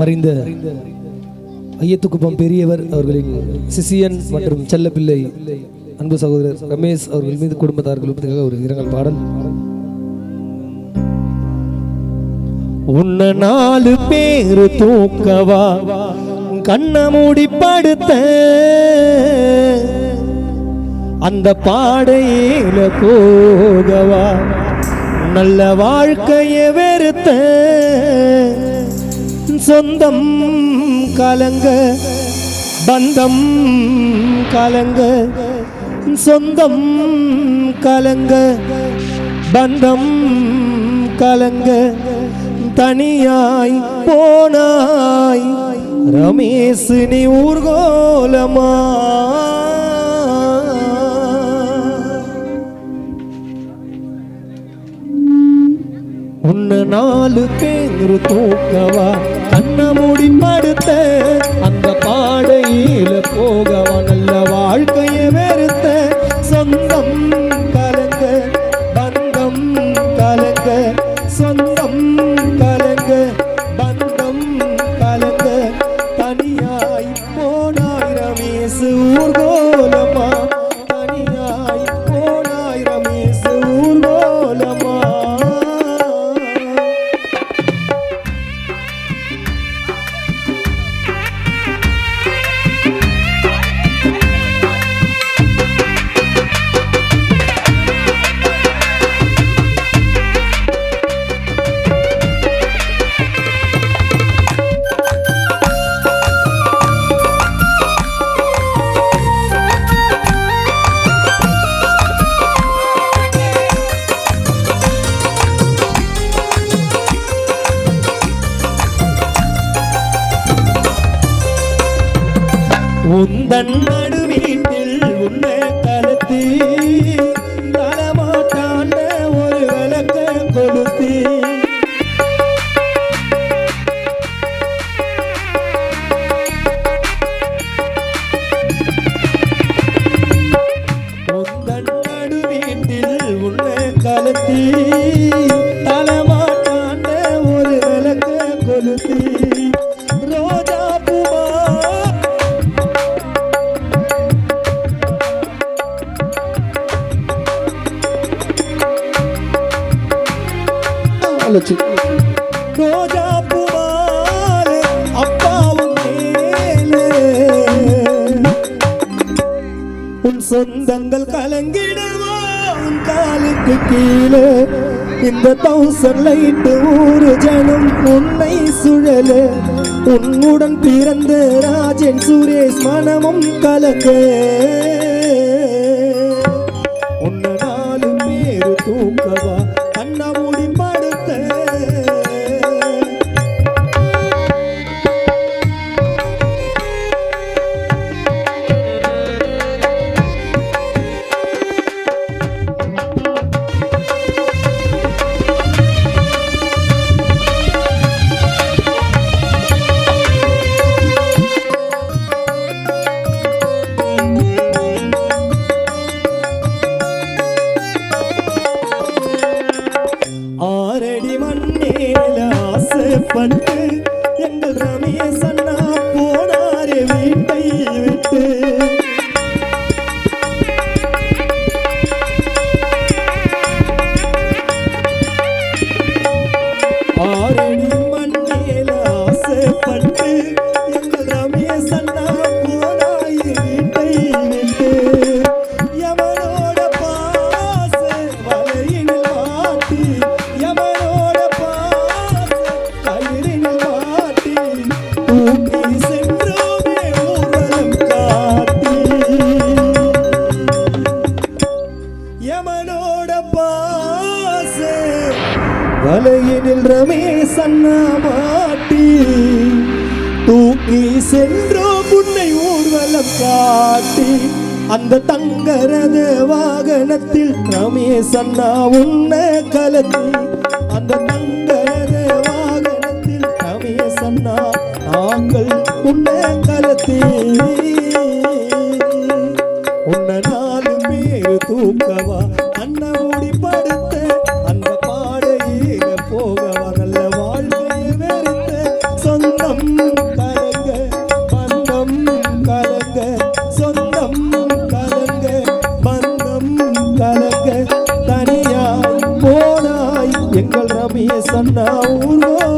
மறைந்த ஐயத்துக்குப்பம் பெரியவர் அவர்களின் சிசியன் மற்றும் செல்லப்பிள்ளை அன்பு சகோதரர் ரமேஷ் அவர்கள் மீது குடும்பத்தார்களுக்காக ஒரு இரங்கல் பாடல். உன்ன 4 பேரு தூக்கவா கண்ண மூடி படுத்த அந்த பாடையில போகவா நல்ல வாழ்க்கைய வெறுத்த சொந்தம் கலங்க பந்தம் கலங்க சொந்தம் கலங்க பந்தம் கலங்க தனியாய் போனாய் ரமேஷ் நீ ஊர்கோலமா. உன்ன 4 பேரு தூக்கவா கண்ண மூடி படுத்த அந்த பாடையில போகவா நல்ல வாழ்க்கைய வெறுத்த சொந்தம் கலங்க பந்தம் கலங்க சொந்தம் கலங்க பந்தம் கலங்க தனியாய் போனாய் ரமேஷ் ஊர்கோலமா தனியாய் போனாய் ரமேஷ் ஊர்கோலமா. உந்தன் நடுவீட்டில் உன்னை கலத்தி தலமாட்டாண்ட ஒரு விளக்க கொளுத்தி உந்தன் நடுவீட்டில் உன்னை கலத்தி தலமாட்டாண்ட ஒரு விளக்க கொளுத்தி ரோஜா பூவா ரோஜா பூவாலே அப்பாவும் மேலே உன் சொந்தங்கள் கலங்கிடுவோ உன் காலுக்கு கீழே இந்த 1000 லைட்டு ஊரு ஜனம் உன்னை சுழல உன்னுடன் பிறந்த ராஜன் சுரேஷ் மனமும் கலங்க உன்ன 4 பேரு தூக்கவா கண்ண மூடி படுத்த ஆரடி மண்ணேல ஆசைப்பட்டு எங்கள் ரமேஷ் அண்ணா போனாரே வீட்டை விட்டு ஆரடி மண்ணேல ஆசைப்பட்டு எங்கள் ரமேஷ் அண்ணா போனாய் வீட்டை விட்டு எவனோட பாச வலையினில் மாட்டி எவனோட பாச கயிறினில் மாட்டி தூக்கி சென்றோமே ஊர்வலம் காட்டி எவனோட பாச வலையினில் ரமேஷ் அண்ணா மாட்டி தூக்கி சென்றோ உன்னை ஊர்வலம் காட்டி அந்த தங்கரத வாகனத்தில் ரமேஷ் அண்ணா உன்னை கலத்தி அந்த தங்கரத வாகனத்தில் ரமேஷ் அண்ணா நாங்கள் உன்னை கலத்தி உன்னை 4 பேரு தூக்கவா கண்ண மூடி படுத்த அந்த பாடையில போகவா நல்லவா கலங்க பந்தம் கலங்க சொந்தம் கலங்க பந்தம் கலங்க தனியாய் போனாய் எங்கள் ரமேஷ் அண்ணா ஊர்வலம்